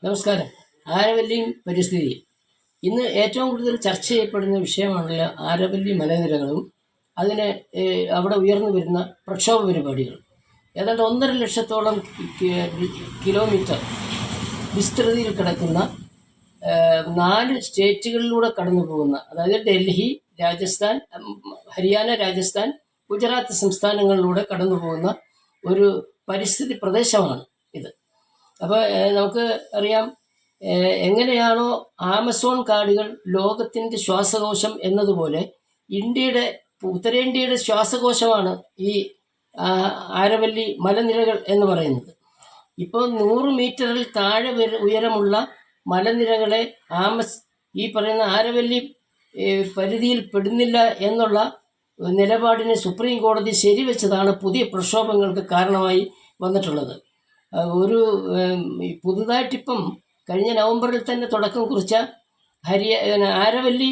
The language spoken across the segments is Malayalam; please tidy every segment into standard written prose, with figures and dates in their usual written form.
നമസ്കാരം. ആരവല്ലിയും പരിസ്ഥിതിയും ഇന്ന് ഏറ്റവും കൂടുതൽ ചർച്ച ചെയ്യപ്പെടുന്ന വിഷയമാണല്ലോ ആരവല്ലി മലനിരകളും അതിന് അവിടെ ഉയർന്നു വരുന്ന പ്രക്ഷോഭ പരിപാടികൾ. ഏതാണ്ട് 1.5 ലക്ഷത്തോളം കിലോമീറ്റർ വിസ്തൃതിയിൽ കിടക്കുന്ന 4 സ്റ്റേറ്റുകളിലൂടെ കടന്നു പോകുന്ന, അതായത് ഡൽഹി, രാജസ്ഥാൻ, ഹരിയാന, രാജസ്ഥാൻ, ഗുജറാത്ത് സംസ്ഥാനങ്ങളിലൂടെ കടന്നു പോകുന്ന ഒരു പരിസ്ഥിതി പ്രദേശമാണ് ഇത്. അപ്പോൾ നമുക്ക് അറിയാം, എങ്ങനെയാണോ ആമസോൺ കാടുകൾ ലോകത്തിൻ്റെ ശ്വാസകോശം എന്നതുപോലെ ഉത്തരേന്ത്യയുടെ ശ്വാസകോശമാണ് ഈ ആരവല്ലി മലനിരകൾ എന്ന് പറയുന്നത്. ഇപ്പോൾ 100 മീറ്ററിൽ താഴെ ഉയരമുള്ള മലനിരകളെ ഈ പറയുന്ന ആരവല്ലി പരിധിയിൽ പെടുന്നില്ല എന്നുള്ള നിലപാടിനെ സുപ്രീം കോടതി ശരിവെച്ചതാണ് പുതിയ പ്രക്ഷോഭങ്ങൾക്ക് കാരണമായി വന്നിട്ടുള്ളത്. പുതുതായിട്ടിപ്പം കഴിഞ്ഞ നവംബറിൽ തന്നെ തുടക്കം കുറിച്ച ആരവല്ലി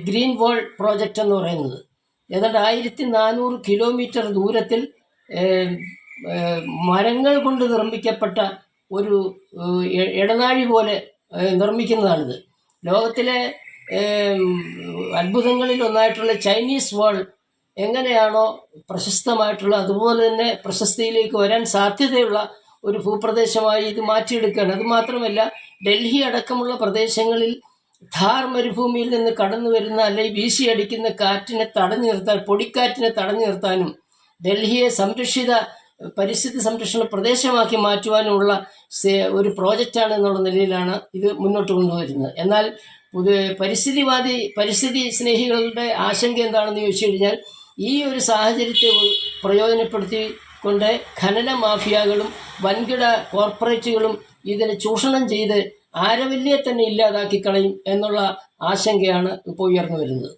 ഗ്രീൻ വാൾ പ്രോജക്റ്റ് എന്ന് പറയുന്നത് ഏതാണ്ട് 1400 കിലോമീറ്റർ ദൂരത്തിൽ മരങ്ങൾ കൊണ്ട് നിർമ്മിക്കപ്പെട്ട ഒരു ഇടനാഴി പോലെ നിർമ്മിക്കുന്നതാണിത്. ലോകത്തിലെ അത്ഭുതങ്ങളിൽ ഒന്നായിട്ടുള്ള ചൈനീസ് വാൾ എങ്ങനെയാണോ പ്രശസ്തമായിട്ടുള്ള, അതുപോലെ തന്നെ പ്രശസ്തിയിലേക്ക് വരാൻ സാധ്യതയുള്ള ഒരു ഭൂപ്രദേശമായി ഇത് മാറ്റിയെടുക്കുകയാണ്. അതുമാത്രമല്ല, ഡൽഹി അടക്കമുള്ള പ്രദേശങ്ങളിൽ ഥാർ മരുഭൂമിയിൽ നിന്ന് കടന്നു വരുന്ന അല്ലെങ്കിൽ വീശിയടിക്കുന്ന കാറ്റിനെ തടഞ്ഞു നിർത്താൻ, പൊടിക്കാറ്റിനെ തടഞ്ഞു നിർത്താനും ഡൽഹിയെ പരിസ്ഥിതി സംരക്ഷണ പ്രദേശമാക്കി മാറ്റുവാനുമുള്ള ഒരു പ്രോജക്റ്റാണ് എന്നുള്ള നിലയിലാണ് ഇത് മുന്നോട്ട് കൊണ്ടുവരുന്നത്. എന്നാൽ പരിസ്ഥിതി സ്നേഹികളുടെ ആശങ്ക എന്താണെന്ന് ചോദിച്ചു കഴിഞ്ഞാൽ, ഈ ഒരു സാഹചര്യത്തെ പ്രയോജനപ്പെടുത്തിക്കൊണ്ട് ഖനന മാഫിയകളും വൻകിട കോർപ്പറേറ്റുകളും ഇതിനെ ചൂഷണം ചെയ്ത് ആരവല്ലിയെ തന്നെ ഇല്ലാതാക്കി കളയും എന്നുള്ള ആശങ്കയാണ് ഇപ്പോൾ ഉയർന്നു വരുന്നത്.